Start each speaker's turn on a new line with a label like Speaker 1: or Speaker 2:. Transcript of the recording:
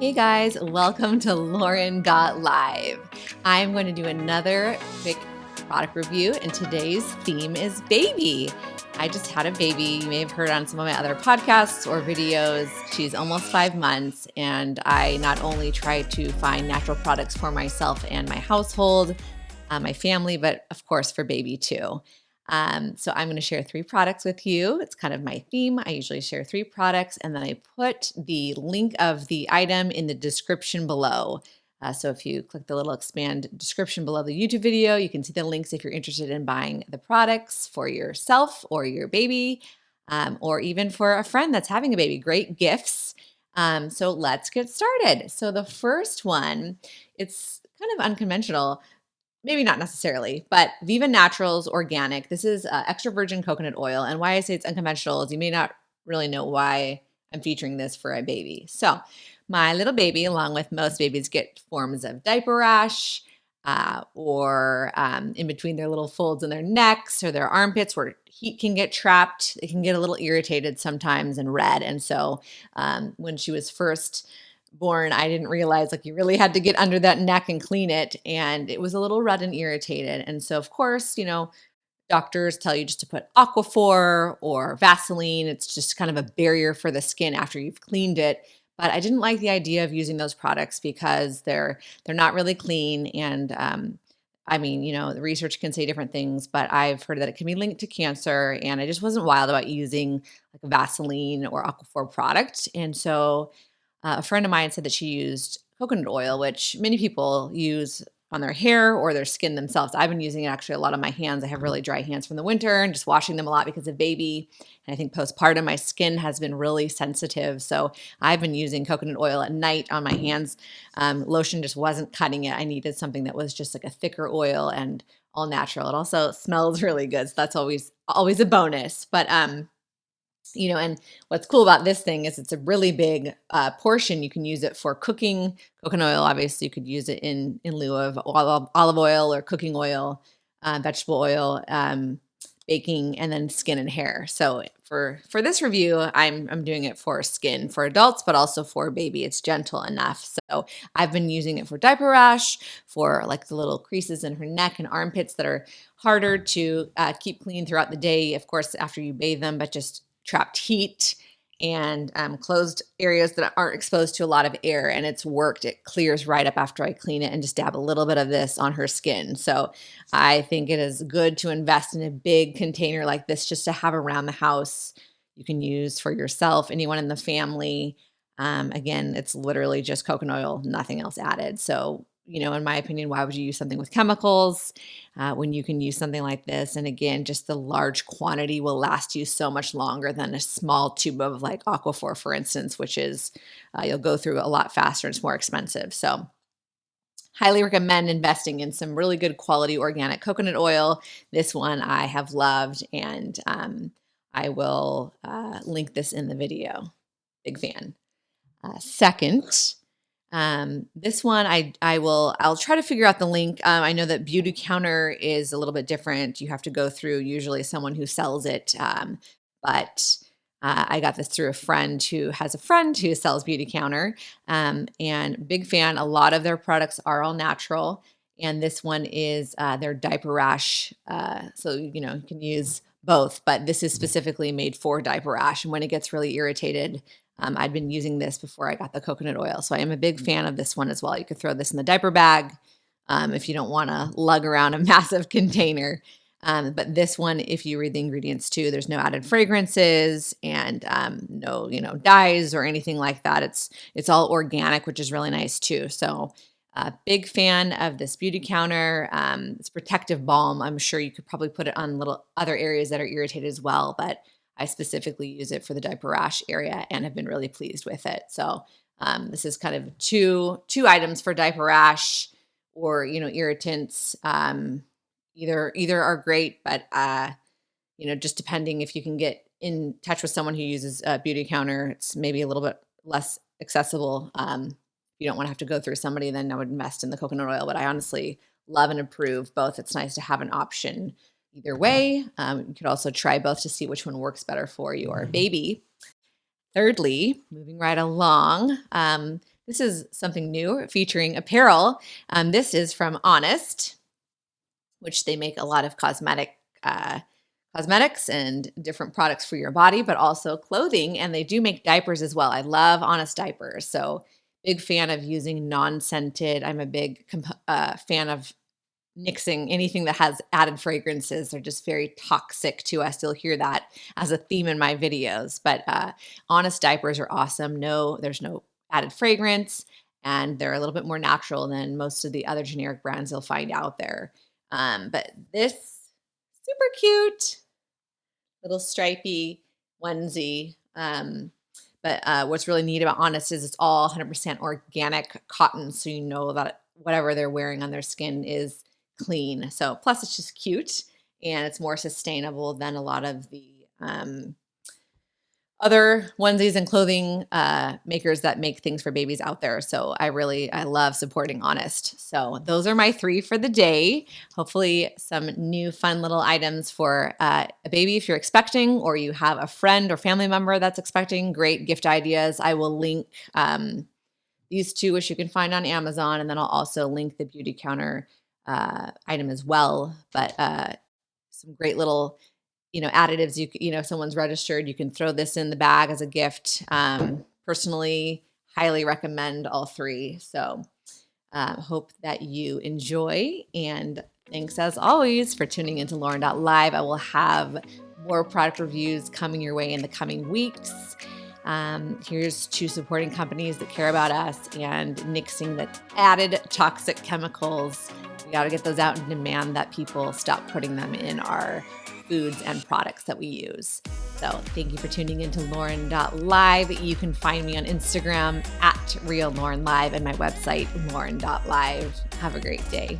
Speaker 1: Hey guys, welcome to Lauren.live. I'm going to do another quick product review, and today's theme is baby. I just had a baby. You may have heard on some of my other podcasts or videos. She's almost 5 months, and I not only try to find natural products for myself and my household, my family, but of course for baby too. So I'm going to share 3 products with you. It's kind of my theme. I usually share 3 products, and then I put the link of the item in the description below. So if you click the little expand description below the YouTube video, you can see the links if you're interested in buying the products for yourself or your baby, or even for a friend that's having a baby. Great gifts. So let's get started. So the first one, it's kind of unconventional. Maybe not necessarily, but Viva Naturals Organic. This is extra virgin coconut oil. And why I say it's unconventional is you may not really know why I'm featuring this for a baby. So my little baby, along with most babies, get forms of diaper rash or in between their little folds in their necks or their armpits where heat can get trapped. It can get a little irritated sometimes and red. And so when she was first born, I didn't realize like you really had to get under that neck and clean it. And it was a little red and irritated. And so, of course, doctors tell you just to put Aquaphor or Vaseline. It's just kind of a barrier for the skin after you've cleaned it. But I didn't like the idea of using those products because they're not really clean. And I mean, the research can say different things, but I've heard that it can be linked to cancer. And I just wasn't wild about using like a Vaseline or Aquaphor product. And so a friend of mine said that she used coconut oil, which many people use on their hair or their skin themselves. I've been using it actually a lot on my hands. I have really dry hands from the winter and just washing them a lot because of baby. And I think postpartum, my skin has been really sensitive. So I've been using coconut oil at night on my hands. Lotion just wasn't cutting it. I needed something that was just like a thicker oil and all natural. It also smells really good. So that's always a bonus. But and what's cool about this thing is it's a really big portion. You can use it for cooking. Coconut oil, obviously, you could use it in lieu of olive oil or cooking oil, vegetable oil, baking, and then skin and hair. So for this review, I'm doing it for skin for adults, but also for baby. It's gentle enough. So I've been using it for diaper rash, for like the little creases in her neck and armpits that are harder to keep clean throughout the day. Of course, after you bathe them, but just trapped heat and closed areas that aren't exposed to a lot of air, and it's worked. It clears right up after I clean it and just dab a little bit of this on her skin. So I think it is good to invest in a big container like this just to have around the house. You can use for yourself, anyone in the family. Again, it's literally just coconut oil, nothing else added. So, in my opinion, why would you use something with chemicals when you can use something like this? And again, just the large quantity will last you so much longer than a small tube of like Aquaphor, for instance, which is you'll go through a lot faster and it's more expensive. So highly recommend investing in some really good quality organic coconut oil. This one I have loved, and I will link this in the video. Big fan. Second, this one I'll try to figure out the link. I know that Beautycounter is a little bit different. You have to go through usually someone who sells it. But I got this through a friend who has a friend who sells Beautycounter. And big fan. A lot of their products are all natural. And this one is their diaper rash. So, you can use both, but this is specifically made for diaper rash. And when it gets really irritated, I'd been using this before I got the coconut oil. So I am a big fan of this one as well. You could throw this in the diaper bag if you don't want to lug around a massive container. But this one, if you read the ingredients too, there's no added fragrances and no, dyes or anything like that. It's all organic, which is really nice too. So big fan of this Beautycounter. It's protective balm. I'm sure you could probably put it on little other areas that are irritated as well, but I specifically use it for the diaper rash area and have been really pleased with it. So this is kind of two items for diaper rash or irritants. Either are great, but just depending if you can get in touch with someone who uses a Beautycounter, it's maybe a little bit less accessible. You don't want to have to go through somebody, then I would invest in the coconut oil. But I honestly love and approve both. It's nice to have an option either way. You could also try both to see which one works better for your baby. Thirdly, moving right along, This is something new featuring apparel. This is from Honest, which they make a lot of cosmetics and different products for your body, but also clothing. And they do make diapers as well. I love Honest diapers. So big fan of using non-scented. I'm a big fan of nixing anything that has added fragrances. They're just very toxic to us. You'll hear that as a theme in my videos. But Honest diapers are awesome. There's no added fragrance, and they're a little bit more natural than most of the other generic brands you'll find out there. But this super cute little stripy onesie. But what's really neat about Honest is it's all 100% organic cotton, so you know that whatever they're wearing on their skin is clean. So plus it's just cute, and it's more sustainable than a lot of the other onesies and clothing makers that make things for babies out there. So I love supporting Honest. So those are my 3 for the day. Hopefully some new fun little items for a baby if you're expecting, or you have a friend or family member that's expecting. Great gift ideas. I will link these 2, which you can find on Amazon, and then I'll also link the Beautycounter item as well. But some great little additives. If someone's registered, you can throw this in the bag as a gift. Personally, highly recommend all 3. So hope that you enjoy. And thanks as always for tuning into Lauren.live. I will have more product reviews coming your way in the coming weeks. Here's to supporting companies that care about us and nixing the added toxic chemicals. We got to get those out and demand that people stop putting them in our foods and products that we use. So thank you for tuning into Lauren.live. You can find me on Instagram at RealLaurenLive and my website, Lauren.live. Have a great day.